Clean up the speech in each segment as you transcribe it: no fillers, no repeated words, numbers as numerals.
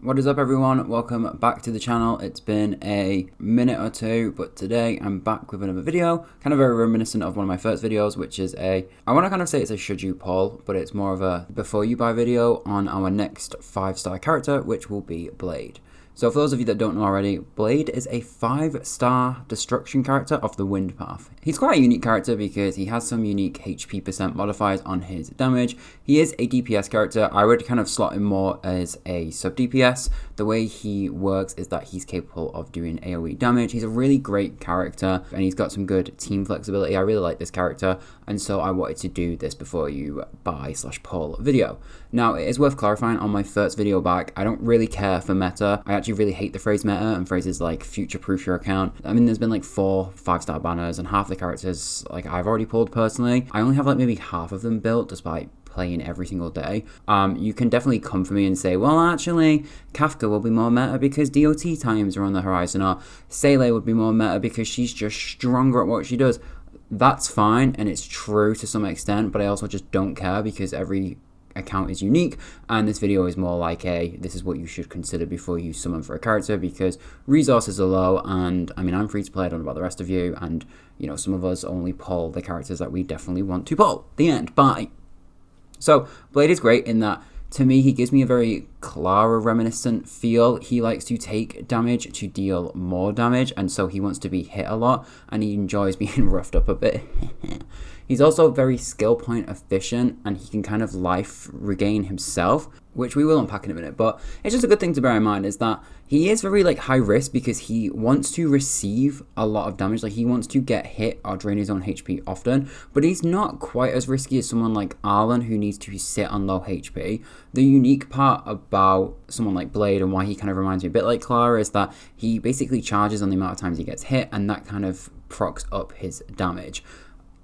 What is up everyone, welcome back to the channel. It's been a minute or two, but today I'm back with another video, kind of very reminiscent of one of my first videos, which is I want to kind of say it's a should you poll, but it's more of a before you buy video on our next 5-star character, which will be Blade. So for those of you that don't know already, Blade is a 5-star destruction character of the Wind Path. He's quite a unique character because he has some unique HP percent modifiers on his damage. He is a DPS character. I would kind of slot him more as a sub DPS. The way he works is that he's capable of doing AoE damage. He's a really great character and he's got some good team flexibility. I really like this character, and so I wanted to do this before you buy/poll video. Now it is worth clarifying, on my first video back, I don't really care for meta. I actually really hate the phrase meta and phrases like future-proof your account. I mean, there's been like 4 5-star banners and half the characters like I've already pulled personally. I only have like maybe half of them built despite playing every single day. You can definitely come for me and say, well, actually, Kafka will be more meta because DOT times are on the horizon, or Seele would be more meta because she's just stronger at what she does. That's fine, and it's true to some extent, but I also just don't care because every account is unique, and this video is more like this is what you should consider before you summon for a character, because resources are low, and I mean, I'm free to play, I don't know about the rest of you, and you know, some of us only pull the characters that we definitely want to pull. The end. Bye. So Blade is great in that, to me, he gives me a very Clara reminiscent feel. He likes to take damage to deal more damage, and so he wants to be hit a lot, and he enjoys being roughed up a bit. He's also very skill point efficient, and he can kind of life regain himself, which we will unpack in a minute, but it's just a good thing to bear in mind is that he is very like high risk because he wants to receive a lot of damage. Like, he wants to get hit or drain his own HP often, but he's not quite as risky as someone like Arlen who needs to sit on low HP. The unique part about someone like Blade and why he kind of reminds me a bit like Clara is that he basically charges on the amount of times he gets hit, and that kind of procs up his damage.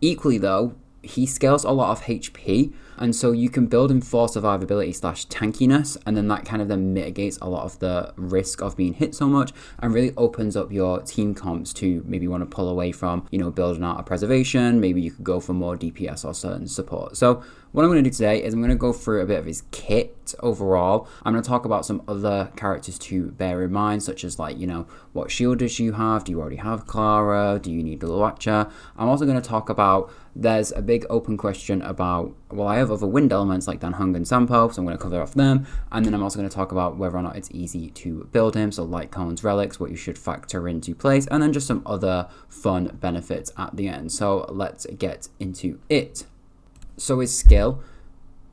Equally though, he scales a lot of HP, and so you can build in for survivability/tankiness, and then that kind of then mitigates a lot of the risk of being hit so much, and really opens up your team comps to maybe want to pull away from, you know, building out a preservation. Maybe you could go for more DPS or certain support. So what I'm going to do today is I'm going to go through a bit of his kit overall. I'm going to talk about some other characters to bear in mind, such as like, you know, what shield does you have? Do you already have Clara? Do you need the luocha? I'm also going to talk about, there's a big open question about, well, I have other wind elements like Dan Hung and Sampo, so I'm going to cover off them. And then I'm also going to talk about whether or not it's easy to build him, so light cones, relics, what you should factor into place, and then just some other fun benefits at the end. So let's get into it. So his skill,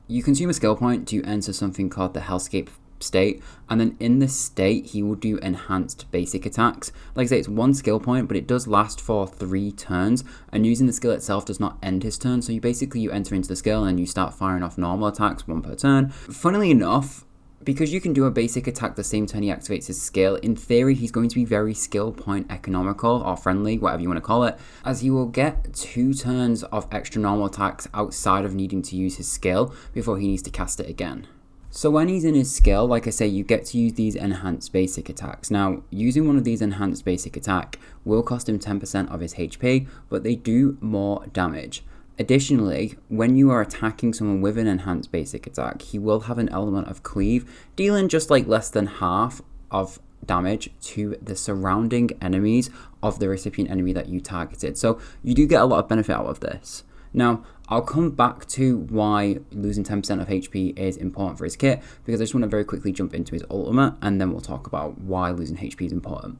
you consume a skill point to enter something called the Hellscape state, and then in this state he will do enhanced basic attacks. Like I say, it's 1 skill point, but it does last for 3 turns, and using the skill itself does not end his turn. So you enter into the skill and you start firing off normal attacks, 1 per turn. Funnily enough, because you can do a basic attack the same turn he activates his skill, in theory he's going to be very skill point economical or friendly, whatever you want to call it, as he will get 2 turns of extra normal attacks outside of needing to use his skill before he needs to cast it again. So when he's in his skill, like I say, you get to use these enhanced basic attacks. Now, using one of these enhanced basic attack will cost him 10% of his HP, but they do more damage. Additionally, when you are attacking someone with an enhanced basic attack, he will have an element of cleave, dealing just like less than half of damage to the surrounding enemies of the recipient enemy that you targeted. So you do get a lot of benefit out of this. Now, I'll come back to why losing 10% of HP is important for his kit, because I just want to very quickly jump into his ultimate, and then we'll talk about why losing HP is important.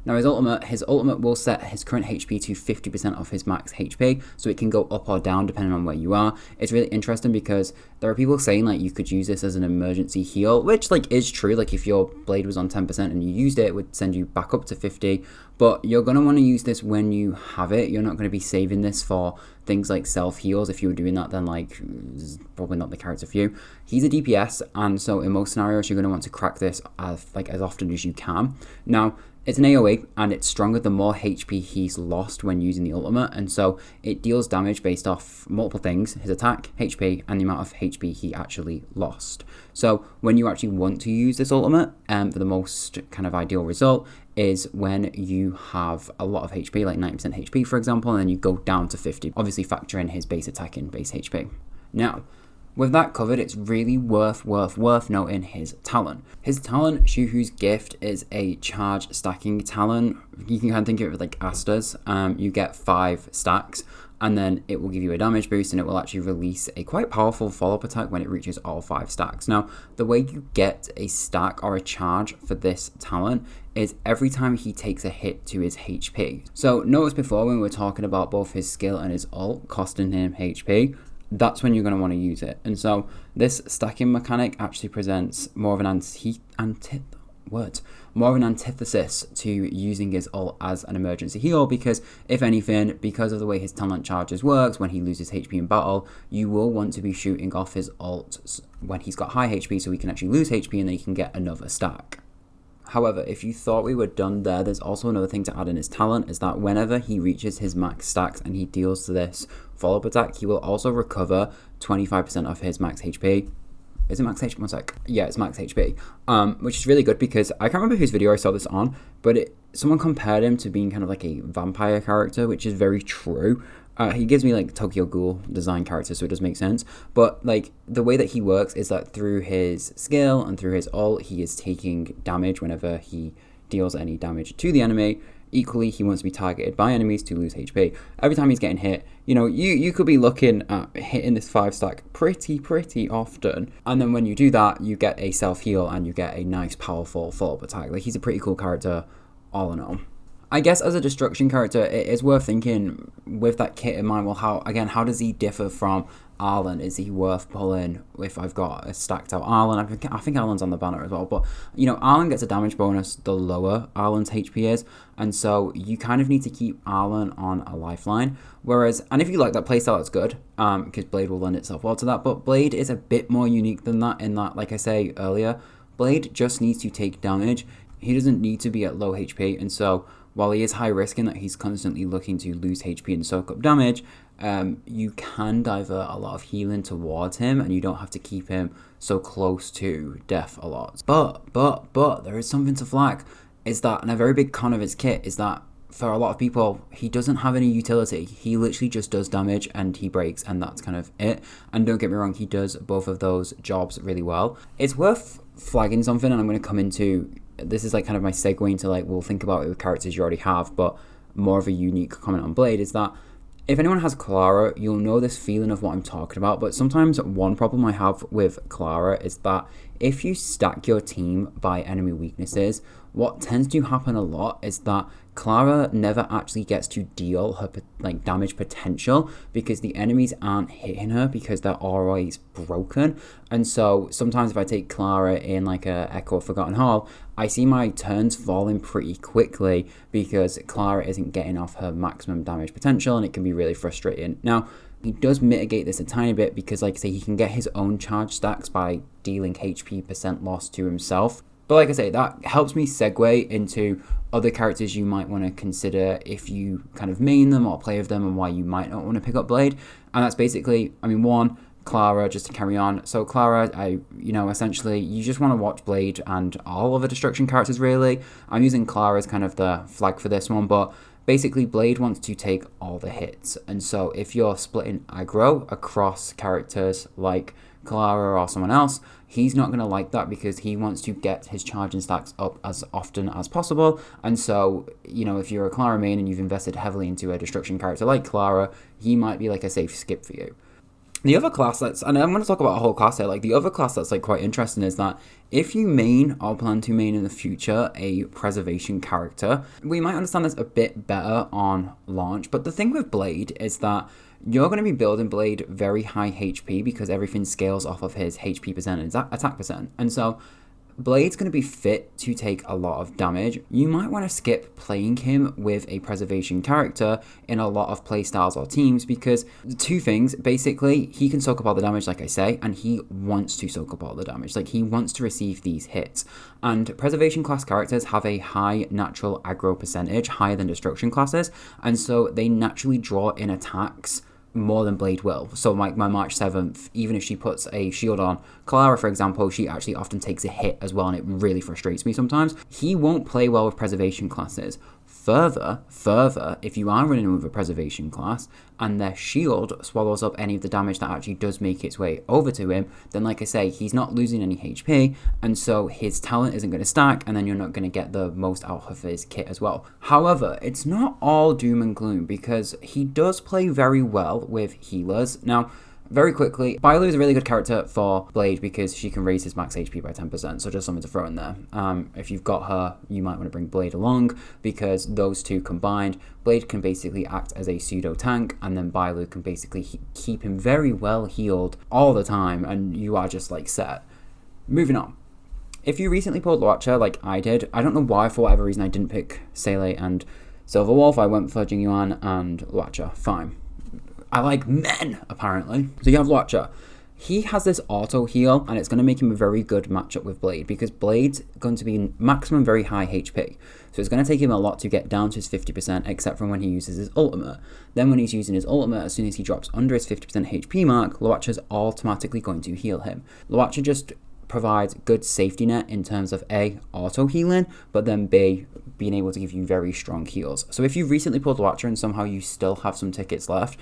Now his ultimate will set his current HP to 50% of his max HP, so it can go up or down depending on where you are. It's really interesting because there are people saying like you could use this as an emergency heal, which like is true. Like if your blade was on 10% and you used it, it would send you back up to 50, but you're going to want to use this when you have it. You're not going to be saving this for things like self heals. If you were doing that, then like this is probably not the character for you. He's a DPS, and so in most scenarios you're going to want to crack this as often as you can. Now it's an AoE, and it's stronger the more HP he's lost when using the ultimate, and so it deals damage based off multiple things: his attack, HP, and the amount of HP he actually lost. So when you actually want to use this ultimate, for the most kind of ideal result is when you have a lot of HP, like 90% HP for example, and then you go down to 50. Obviously factor in his base attack and base HP. Now, with that covered, it's really worth noting his talent. His talent, Shuhu's Gift, is a charge stacking talent. You can kind of think of it like Asta's. You get 5 stacks, and then it will give you a damage boost, and it will actually release a quite powerful follow-up attack when it reaches all 5 stacks. Now, the way you get a stack or a charge for this talent is every time he takes a hit to his HP. So notice before when we were talking about both his skill and his ult costing him HP, that's when you're going to want to use it. And so this stacking mechanic actually presents more of an antithesis to using his ult as an emergency heal, because if anything, because of the way his talent charges works, when he loses HP in battle, you will want to be shooting off his ult when he's got high HP so he can actually lose HP and then he can get another stack. However, if you thought we were done there, there's also another thing to add in his talent, is that whenever he reaches his max stacks and he deals this follow-up attack, he will also recover 25% of his max HP. Is it max HP? One sec. Yeah, it's max HP, which is really good because I can't remember whose video I saw this on, but someone compared him to being kind of like a vampire character, which is very true. He gives me like Tokyo Ghoul design character, so it does make sense. But like the way that he works is that through his skill and through his ult, he is taking damage whenever he deals any damage to the enemy. Equally, he wants to be targeted by enemies to lose HP. Every time he's getting hit, you know, you could be looking at hitting this 5 stack pretty often. And then when you do that, you get a self-heal and you get a nice, powerful follow-up attack. Like, he's a pretty cool character all in all. I guess as a destruction character, it is worth thinking with that kit in mind, well, how does he differ from Arlen? Is he worth pulling if I've got a stacked out Arlen? I think Arlen's on the banner as well, but you know, Arlen gets a damage bonus the lower Arlen's HP is, and so you kind of need to keep Arlen on a lifeline. Whereas, and if you like that playstyle, it's good, because Blade will lend itself well to that, but Blade is a bit more unique than that in that, like I say earlier, Blade just needs to take damage. He doesn't need to be at low HP, and so while he is high risk in that he's constantly looking to lose HP and soak up damage, you can divert a lot of healing towards him, and you don't have to keep him so close to death a lot. But there is something to flag, is that, and a very big con of his kit is that for a lot of people, he doesn't have any utility. He literally just does damage and he breaks, and that's kind of it. And don't get me wrong, he does both of those jobs really well. It's worth flagging something, and I'm going to come into, this is like kind of my segue into like, we'll think about it with characters you already have, but more of a unique comment on Blade, is that if anyone has Clara, you'll know this feeling of what I'm talking about. But sometimes one problem I have with Clara is that if you stack your team by enemy weaknesses, what tends to happen a lot is that Clara never actually gets to deal her like damage potential, because the enemies aren't hitting her because they're always broken. And so sometimes if I take Clara in like a Echo of Forgotten Hall, I see my turns falling pretty quickly because Clara isn't getting off her maximum damage potential, and it can be really frustrating. Now, he does mitigate this a tiny bit because, like I say, he can get his own charge stacks by dealing HP % loss to himself. But like I say, that helps me segue into other characters you might want to consider if you kind of main them or play with them, and why you might not want to pick up Blade. And that's basically, I mean, one, Clara, just to carry on. So Clara, essentially, you just want to watch Blade and all other destruction characters, really. I'm using Clara as kind of the flag for this one, but basically Blade wants to take all the hits. And so if you're splitting aggro across characters like Clara or someone else, he's not going to like that, because he wants to get his charging stacks up as often as possible. And so, you know, if you're a Clara main and you've invested heavily into a destruction character like Clara, he might be like a safe skip for you. The other class that's, and I'm going to talk about a whole class here, like the other class that's like quite interesting is that if you main or plan to main in the future a preservation character, we might understand this a bit better on launch. But the thing with Blade is that you're going to be building Blade very high HP, because everything scales off of his HP % and attack %. And so Blade's going to be fit to take a lot of damage. You might want to skip playing him with a preservation character in a lot of playstyles or teams, because two things, basically, he can soak up all the damage, like I say, and he wants to soak up all the damage. Like, he wants to receive these hits. And preservation class characters have a high natural aggro %, higher than destruction classes, and so they naturally draw in attacks more than Blade will. So like my March 7th, even if she puts a shield on Clara, for example, she actually often takes a hit as well, and it really frustrates me sometimes. He won't play well with preservation classes. Further, if you are running with a preservation class and their shield swallows up any of the damage that actually does make its way over to him, then like I say, he's not losing any HP, and so his talent isn't going to stack, and then you're not going to get the most out of his kit as well. However, it's not all doom and gloom, because he does play very well with healers. Now, very quickly, Bailu is a really good character for Blade because she can raise his max HP by 10%, so just something to throw in there. If you've got her, you might want to bring Blade along, because those two combined, Blade can basically act as a pseudo tank, and then Bailu can basically keep him very well healed all the time, and you are just like set. Moving on. If you recently pulled luocha like I did, I don't know why, for whatever reason I didn't pick Seele and Silver Wolf, I went for Jingyuan and luocha, fine. I like men, apparently. So you have luocha. He has this auto heal, and it's going to make him a very good matchup with Blade, because Blade's going to be maximum very high HP. So it's going to take him a lot to get down to his 50%, except for when he uses his ultimate. Then when he's using his ultimate, as soon as he drops under his 50% HP mark, luocha's automatically going to heal him. Luocha just provides good safety net in terms of A, auto healing, but then B, being able to give you very strong heals. So if you've recently pulled luocha and somehow you still have some tickets left,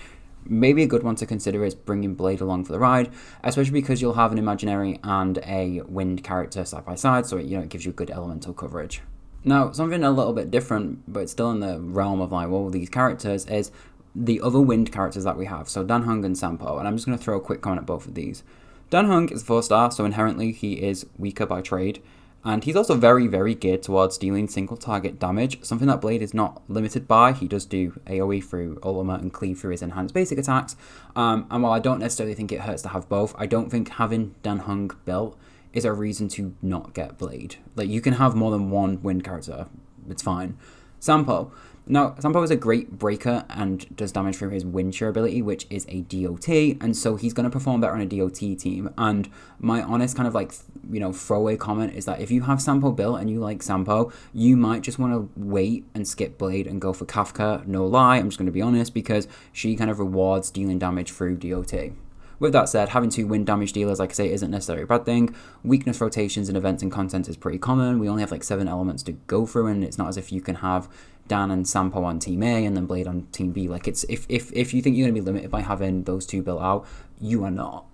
maybe a good one to consider is bringing Blade along for the ride, especially because you'll have an imaginary and a wind character side by side, so it gives you good elemental coverage. Now, something a little bit different, but still in the realm of like all these characters, is the other wind characters that we have, so Dan Heng and Sampo, and I'm just going to throw a quick comment at both of these. Dan Heng is 4-star, so inherently he is weaker by trade, and he's also very, very geared towards dealing single target damage, something that Blade is not limited by. He does do AoE through ultimate and cleave through his enhanced basic attacks, and while I don't necessarily think it hurts to have both, I don't think having Dan Heng built is a reason to not get Blade. Like, you can have more than one wind character, it's fine. Sampo. Now, Sampo is a great breaker and does damage through his Windshare ability, which is a DOT, and so he's going to perform better on a DOT team. And my honest kind of like, throwaway comment is that if you have Sampo built and you like Sampo, you might just want to wait and skip Blade and go for Kafka. No lie, I'm just going to be honest, because she kind of rewards dealing damage through DOT. With that said, having two wind damage dealers, like I say, isn't necessarily a bad thing. Weakness rotations in events and content is pretty common. We only have like 7 elements to go through, and it's not as if you can have Dan and Sampo on Team A and then Blade on Team B. Like, it's if you think you're going to be limited by having those two built out, you are not.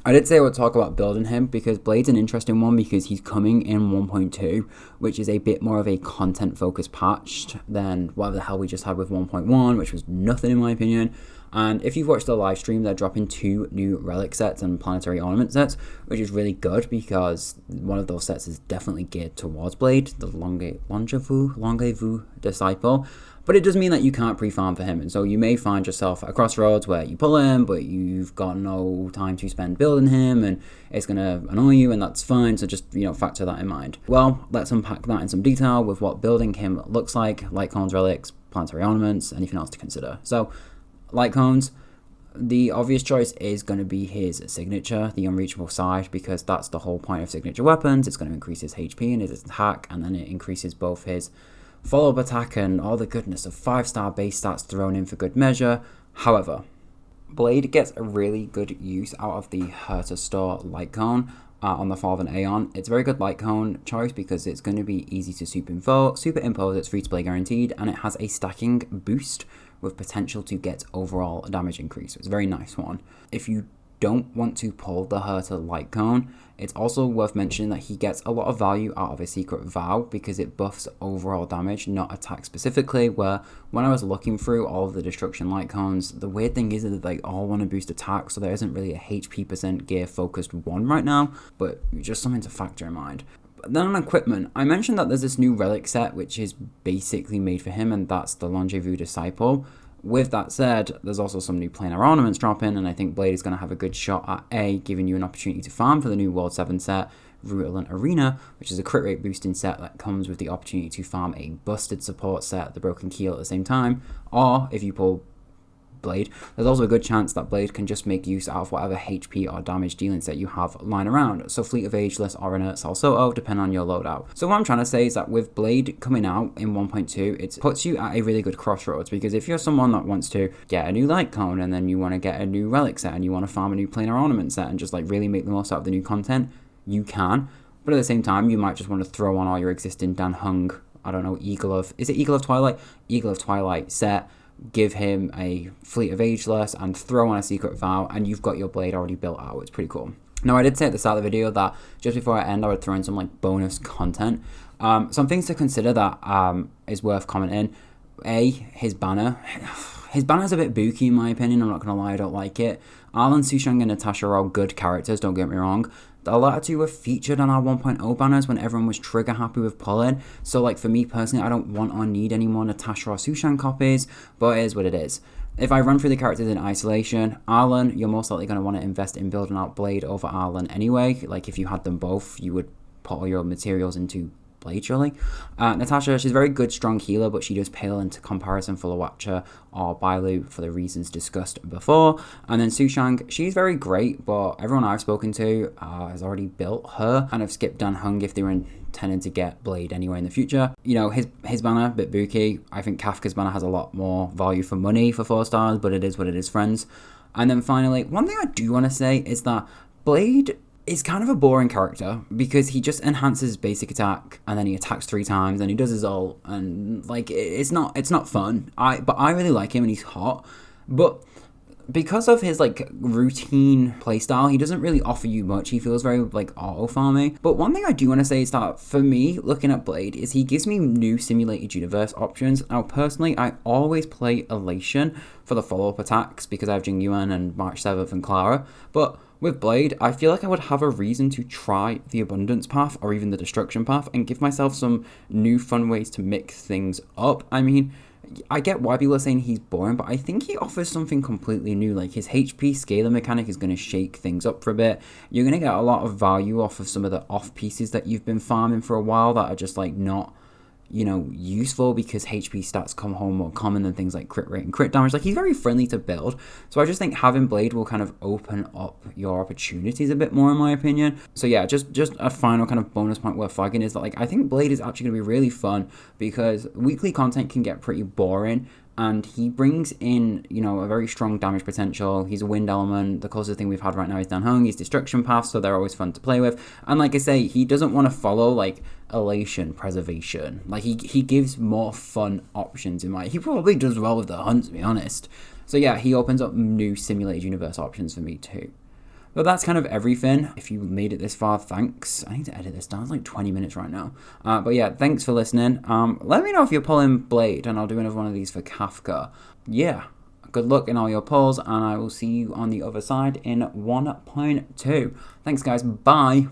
I did say I would talk about building him because Blade's an interesting one because he's coming in 1.2, which is a bit more of a content-focused patch than whatever the hell we just had with 1.1, which was nothing in my opinion. And if you've watched the live stream, they're dropping 2 new relic sets and planetary ornament sets, which is really good because one of those sets is definitely geared towards Blade, the Longevue Disciple. But it does mean that you can't pre-farm for him, and so you may find yourself at a crossroads where you pull him, but you've got no time to spend building him, and it's going to annoy you, and that's fine, so just, factor that in mind. Well, let's unpack that in some detail with what building him looks like cones, relics, planetary ornaments, anything else to consider. So, light cones, the obvious choice is going to be his signature, the unreachable side, because that's the whole point of signature weapons. It's going to increase his HP and his attack, and then it increases both his follow-up attack and all the goodness of 5-star base stats thrown in for good measure. However, Blade gets a really good use out of the Herta Store light cone on the Fall of an Aeon. It's a very good light cone choice because it's going to be easy to superimpose, it's free to play guaranteed, and it has a stacking boost with potential to get overall damage increase. So it's a very nice one. If you don't want to pull the Herta light cone, it's also worth mentioning that he gets a lot of value out of a secret vow because it buffs overall damage, not attack specifically, where when I was looking through all of the destruction light cones, the weird thing is that they all want to boost attack, so there isn't really a HP percent gear focused one right now, but just something to factor in mind. But then on equipment, I mentioned that there's this new relic set which is basically made for him, and that's the Longevue Disciple. With that said, there's also some new planar ornaments dropping, and I think Blade is going to have a good shot at A, giving you an opportunity to farm for the new World 7 set, Virulent Arena, which is a crit rate boosting set that comes with the opportunity to farm a busted support set, the Broken Keel, at the same time, or if you pull Blade, there's also a good chance that Blade can just make use out of whatever HP or damage dealing set you have lying around. So Fleet of Ageless or Inert Salsoto, depending on your loadout. So what I'm trying to say is that with Blade coming out in 1.2, it puts you at a really good crossroads, because if you're someone that wants to get a new light cone and then you want to get a new relic set and you want to farm a new planar ornament set and just like really make the most out of the new content, you can. But at the same time, you might just want to throw on all your existing Dan Heng I don't know, is it Eagle of Twilight? Eagle of Twilight set, give him a Fleet of Ageless, and throw on a Secret Vow, and you've got your blade already built out. It's pretty cool. Now, I did say at the start of the video that just before I end, I would throw in some like bonus content. Some things to consider that is worth commenting. His banner. His banner's a bit booky in my opinion, I'm not going to lie, I don't like it. Arlen, Sushang, and Natasha are all good characters, don't get me wrong. The latter two were featured on our 1.0 banners when everyone was trigger happy with pulling. So like for me personally, I don't want or need any more Natasha or Sushang copies, but it is what it is. If I run through the characters in isolation, Arlen, you're most likely going to want to invest in building out Blade over Arlen anyway. Like if you had them both, you would put all your materials into Blade, surely. Natasha, she's a very good, strong healer, but she does pale into comparison for luocha or bailu for the reasons discussed before. And then Sushang, she's very great, but everyone I've spoken to has already built her and have skipped Dan Hung if they were intending to get Blade anywhere in the future. You know, his banner, a bit booky. I think Kafka's banner has a lot more value for money for 4 stars, but it is what it is, friends. And then finally, one thing I do want to say is that Blade is kind of a boring character because he just enhances basic attack and then he attacks 3 times and he does his ult, and like it's not fun. But I really like him and he's hot, but because of his like routine playstyle, he doesn't really offer you much. He feels very like auto farmy. But one thing I do want to say is that for me, looking at Blade, is he gives me new simulated universe options. Now personally, I always play Elation for the follow-up attacks because I have Jing Yuan and March 7th and Clara, but with Blade, I feel like I would have a reason to try the Abundance path or even the Destruction path and give myself some new fun ways to mix things up. I mean, I get why people are saying he's boring, but I think he offers something completely new. Like his HP scaler mechanic is going to shake things up for a bit. You're going to get a lot of value off of some of the off pieces that you've been farming for a while that are just like not, you know, useful because HP stats come home more common than things like crit rate and crit damage. Like he's very friendly to build, so I just think having Blade will kind of open up your opportunities a bit more in my opinion. So yeah, just a final kind of bonus point worth flagging is that like I think Blade is actually going to be really fun because weekly content can get pretty boring, and he brings in, you know, a very strong damage potential. He's a wind element. The closest thing we've had right now is Dan Hung. He's destruction paths, so they're always fun to play with. And like I say, he doesn't want to follow like Elation preservation. Like he gives more fun options in my. He probably does well with the hunt, to be honest. So yeah, he opens up new simulated universe options for me too. But that's kind of everything. If you made it this far, thanks. I need to edit this down. It's like 20 minutes right now. But yeah, thanks for listening. Let me know if you're pulling Blade, and I'll do another one of these for Kafka. Yeah, good luck in all your pulls, and I will see you on the other side in 1.2. Thanks, guys. Bye.